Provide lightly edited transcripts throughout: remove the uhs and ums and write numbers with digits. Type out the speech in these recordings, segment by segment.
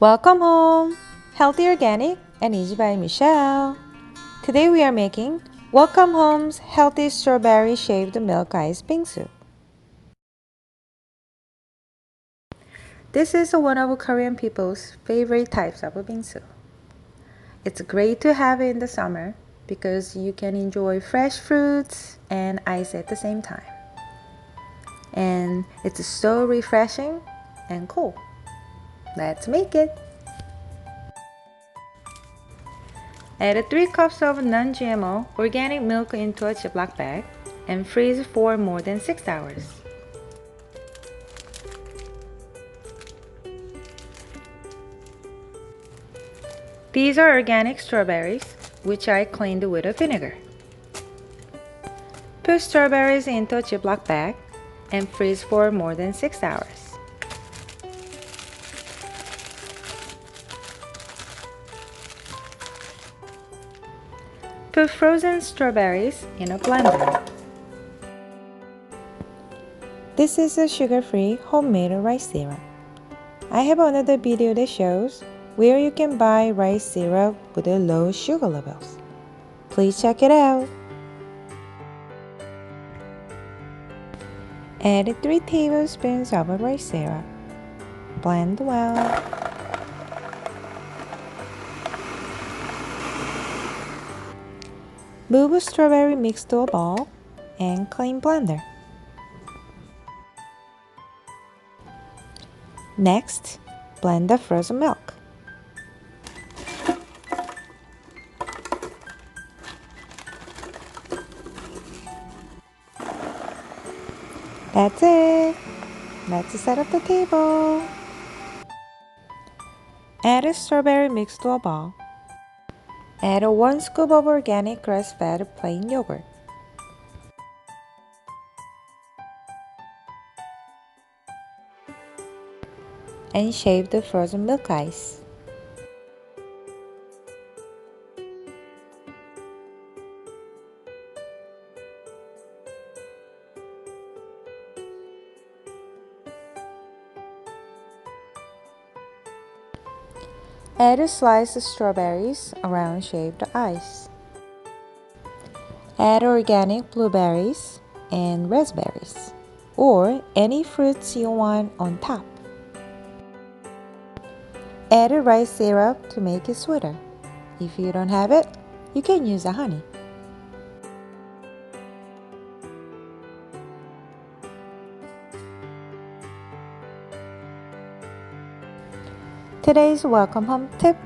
Welcome home! Healthy, organic, and easy by Michelle. Today we are making Welcome Home's healthy strawberry shaved milk ice bingsu. This is one of Korean people's favorite types of bingsu. It's great to have it in the summer because you can enjoy fresh fruits and ice at the same time. And it's so refreshing and cool. Let's make it! Add 3 cups of non-GMO organic milk into a Ziploc bag and freeze for more than 6 hours. These are organic strawberries, which I cleaned with a vinegar. Put strawberries into a Ziploc bag and freeze for more than 6 hours. Put frozen strawberries in a blender. This is a sugar-free homemade rice syrup. I have another video that shows where you can buy rice syrup with low sugar levels. Please check it out. Add 3 tablespoons of rice syrup. Blend well. Move strawberry mix to a bowl and clean blender. Next, blend the frozen milk. That's it. Let's set up the table. Add a strawberry mix to a bowl. Add 1 scoop of organic grass-fed plain yogurt. And shave the frozen milk ice. Add sliced strawberries around shaved ice. Add organic blueberries and raspberries, or any fruits you want on top. Add rice syrup to make it sweeter. If you don't have it, you can use honey. Today's welcome home tip.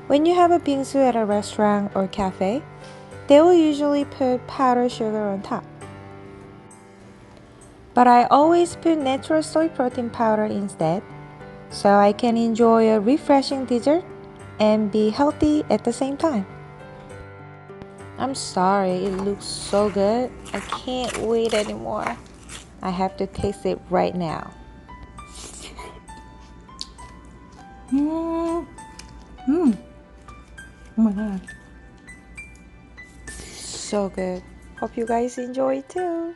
When you have a bingsu at a restaurant or cafe, they will usually put powdered sugar on top. But I always put natural soy protein powder instead, so I can enjoy a refreshing dessert and be healthy at the same time. I'm sorry, it looks so good. I can't wait anymore. I have to taste it right now. Oh my god. So good. Hope you guys enjoy it too.